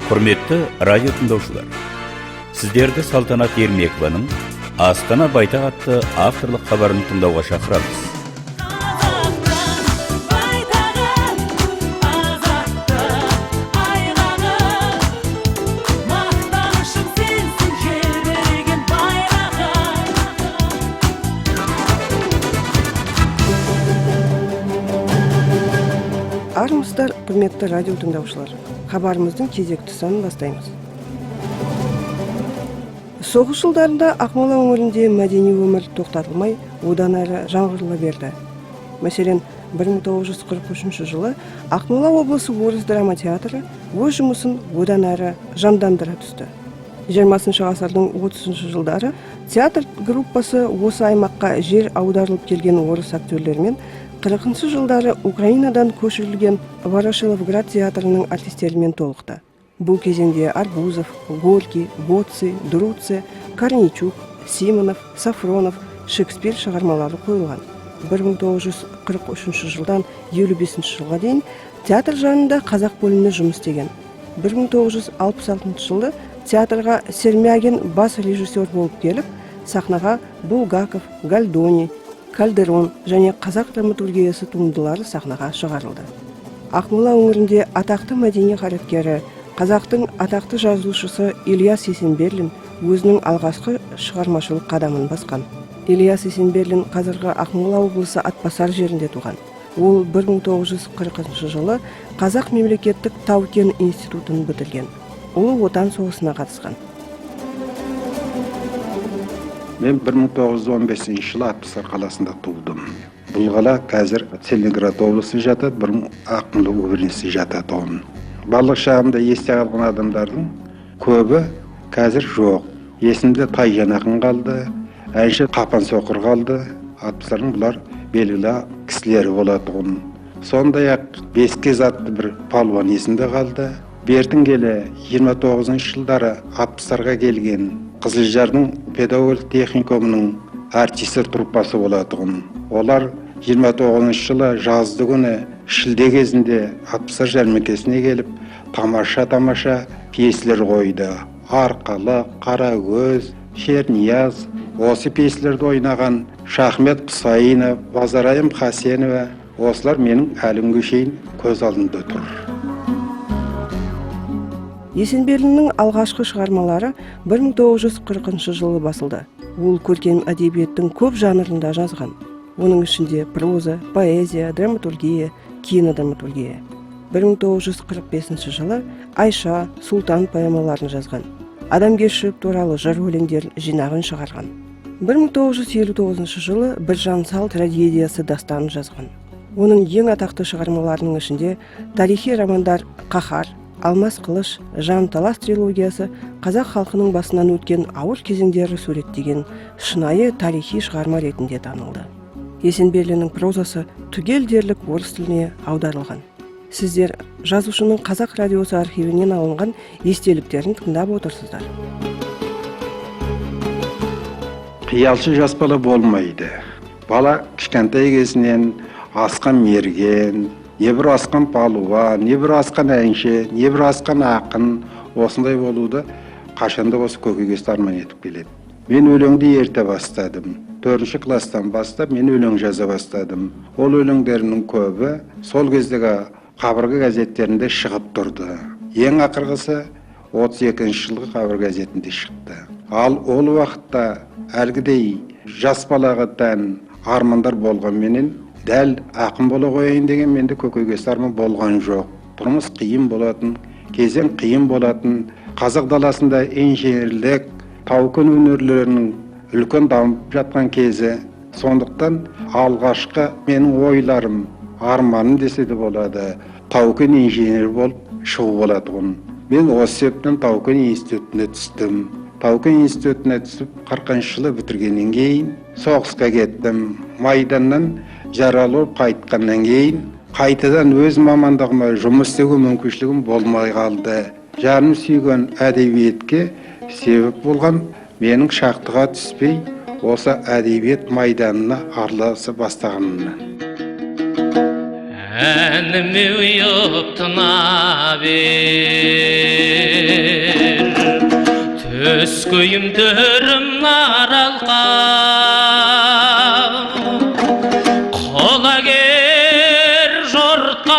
Құрметті радио тыңдаушылар, сіздерді Салтанат Ермекованың Астана байтақ атты авторлық хабарын тыңдауға шақырамыз. Армысыздар, құрметті радио тыңдаушылар. Хабарымыздың кезекті санын бастаймыз. Соғыс жылдарында Ақмола өңірінде мәдени өмір тоқтатылмай, одан әрі жаңғырыла берді. Мәселен, 1943 жылы Ақмола облысы орыс драма театры өз жұмысын одан әрі жандандыра түсті. 20 ғасырдың 30 жылдары театр группасы осы аймаққа жер аударылып келген орыс актерлермен 40 жылдары Украинадан көшірілген Ворошиловград театрының артистерімен толықты. Бұл кезеңде Арбузов, Горький, Гоцци, Друцци, Корнейчук, Симонов, Сафронов, Шекспир шығармалары қойылған. 1943 жылдан 55 жылға дейін театр жанында қазақ бөлімі жұмыс істеген. 1966 жылы театрға Сермягин бас режиссер болып келіп, сахнаға Булгаков, Гальдони, Кальдерон және қазақ драматургиясы туындылары сахнаға шығарылды. Ақмола өңірінде атақты мәдени қайраткері, қазақтың атақты жазушысы Ильяс Есенберлин өзінің алғашқы шығармашылық қадамын басқан. Ильяс Есенберлин қазіргі Ақмола облысы Атбасар жерінде туған. Ол 1940 жылы Қазақ мемлекеттік Тау-Кен институтын бітірген. Ол Отан соғысына қатысқан. Мен 1915 жылы Атбасар қаласында туылдым. Бұл қала қазір Целиноград облысы жатады, Ақмола өңіріне жатады. Барлық шағымда есте қалған адамдардың көбі қазір жоқ. Есімде Тайжан ақын қалды, әнші Қапан Соқыр қалды. Атбасардың бұлар белгілі кісілері болады. Сондай-ақ Бескез атты бір палуан есімде қалды. Бертін келе 29 жылдары Атбасарға келген Қызылжардың педагог техникумының артистер труппасы болады. Олар 29 жылы жазды күні шілде кезінде Атбасар жәрмеңкесіне келіп, тамаша пьеселер қойды. Арқалық, Қарагөз, Шернияз, осы пьеселерді ойнаған Шахмет Құсайынов, Базарайым Хасенова, осылар менің әлі шейін көз алдымда тұр. Есенберлиннің алғашқы шығармалары 1940 жылы басылды. Ол көркем әдебиеттің көп жанрында жазған. Оның ішінде проза, поэзия, драматургия, кинодраматургия. 1945 жылы Айша, Сұлтан поэмаларын жазған. Адамгершілік туралы жыр өлеңдер жинағын шығарған. 1959 жылы Біржан Сал трагедиясы дастанын жазған. Оның ең атақты шығармаларының ішінде тарихи романдар Қахар, Алмас қылыш, Жан талас трилогиясы қазақ халқының басынан өткен ауыр кезеңдері суреттеген шынайы тарихи шығарма ретінде танылды. Есенберлиннің прозасы түгел дерлік орыс тіліне аударылған. Сіздер жазушының Қазақ радиосы архивінен алынған естеліктерін тыңдап отырсыздар. Қиялшы жас бала болмайды. Бала кішкентай кезінен асқан мерген, не бір асқан палуан, не бір асқан әнші, не бір асқан ақын, осындай болуды қашанда осы көкейкесті арман етіп келеді. Мен өлеңді ерте бастадым. 4 класстан бастап мен өлең жаза бастадым. Ол өлеңдерінің көбі сол кездегі қабырғы газеттерінде шығып тұрды. Ең ақырғысы 32 жылғы қабырғы газетінде шықты. Ал ол уақытта әлгідей жас балаға тән армандар болған менен дәл ақын бола қояйын деген менде көкейкесті арман болған жоқ. Тұрмыс қиын болатын, кезең қиын болатын. Қазақ даласында инженерлік, Тау-Кен өнерлерінің үлкен дамып жатқан кезі. Сондықтан алғашқы менің ойларым, арманым десе де болады, Тау-Кен инженер болып шығу болады. Мен осы себептен Тау-Кен институтына түстім. Тау-Кен институтына түсіп 40 жылы бітіргеннен кейін соғысқа кеттім. Майданнан жаралы болып қайтқаннан кейін қайтадан өз мамандығыма жұмыс істеуге мүмкіншілігім болмай қалды. Жаным сүйген әдебиетке себеп болған менің шақтыға түспей осы әдебиет майданына араласа бастағанымнан. Әнім ұйып тына бер Өскөйім төрім наралқа, қолагер жортқан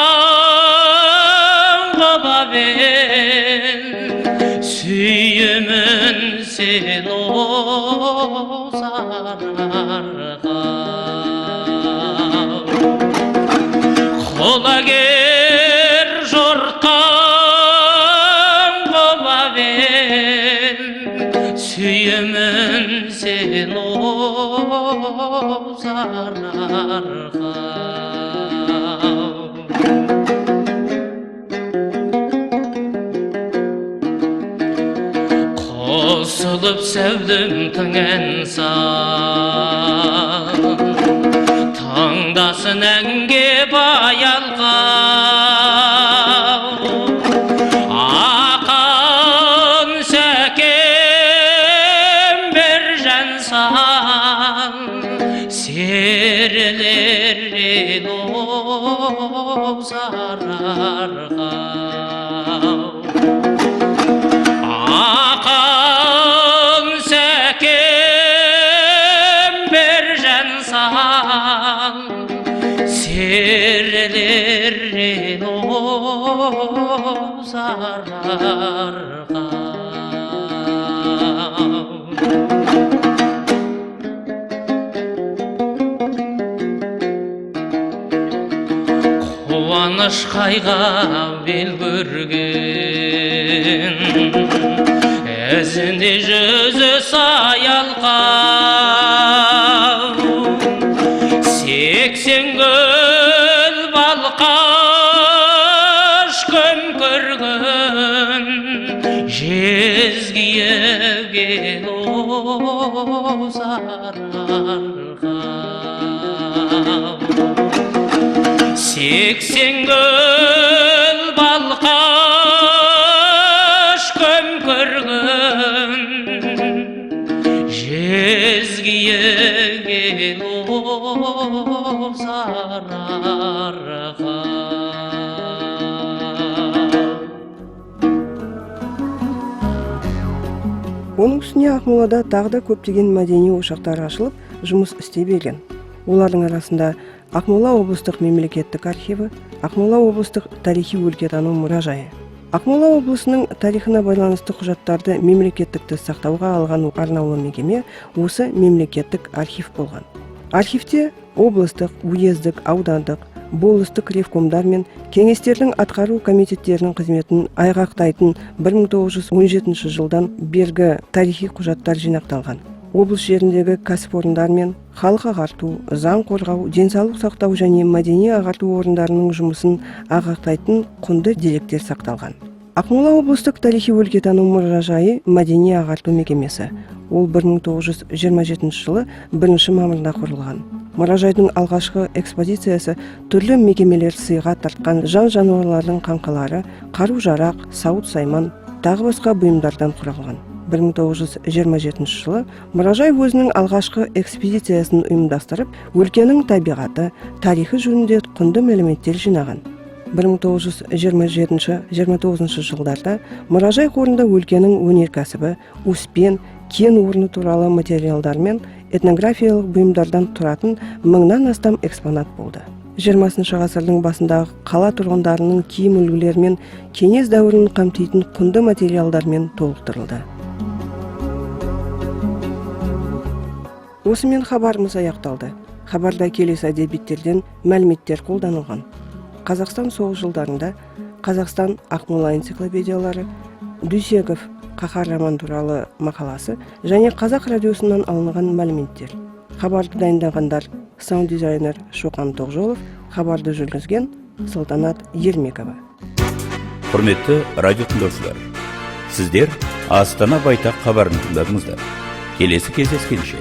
қобабен, сүйімін сен озарға. Қолагер жортқан қобабен, сүйімін сен озарға. Қосылып сәудім тыңен сан, таңдасын әнге баялға. Ақын сәкем бір жансан, серілер ел озарға. Ақын сәкем бір жансан, серілер ел озарға. Қуаныш қайға бел көрген, ізінде жүзі саялға. 80 гүл балқаш көм көрген, жезгиіп ел озарға. 80 гүл балқаш көм көрген, жезгиіп ел озарға. Оның үстіне Ақмолада тағы да көптеген мәдени ошақтар ашылып, жұмыс істей берген. Олардың арасында Ақмола облыстық мемлекеттік архиві, Ақмола облыстық тарихи-өлкетану мұражайы. Ақмола облысының тарихына байланысты құжаттарды мемлекеттікті сақтауға алған арнаулы мекеме осы мемлекеттік архив болған. Архивте облыстық, уездік, аудандық, болыстық ревкомдар мен кеңестердің атқару комитеттерінің қызметін айғақтайтын 1917 жылдан бергі тарихи құжаттар жинақталған. Облыс жеріндегі кәсіпорындар мен халық ағарту, заң қорғау, денсаулық сақтау және мәдени ағарту орындарының жұмысын ағақтайтын құнды деректер сақталған. Ақмола облыстық тарихи-өлкетану мұражайы мәдени ағарту мекемесі. Ол 1927 жылы 1 мамырда құрылған. Мұражайдың алғашқы экспозициясы түрлі мекемелер сыйға тартқан жан-жануарлардың қаңқалары, қару-жарақ, сауыт-сайман, тағы басқа бұйымдардан құралған. 1927 жылы мұражай өзінің алғашқы экспедициясын ұйымдастырып, өлкенің табиғаты, тарихы жөнінде құнды мәліметтер жинаған. 1927-29 жылдарда мұражай қорында өлкенің өнеркәсібі, успен, кен орны туралы материалдар мен этнографиялық бұйымдардан тұратын 1000-нан астам экспонат болды. 20 ғасырдың басындағы қала тұрғындарының киім үлгілерімен кеңес дәуірін қамтитын құнды материалдармен толықтырылды. Осымен хабарымыз аяқталды. Хабарда келесі әдебиеттерден мәліметтер қолданылған. Қазақстан соғыс жылдарында Қазақстан Ақмола энциклопедиялары, Дүйсеков Қаһар роман туралы мақаласы және Қазақ радиосынан алынған мәліметтер. Хабарды дайындағандар саунд-дизайнер Шоқан Тоқжолов, хабарды жүргізген Салтанат Ермекова. Құрметті радио тыңдаушылар, сіздер Астана байтақ хабарын тыңдадыңыздар. Келесі кездескенше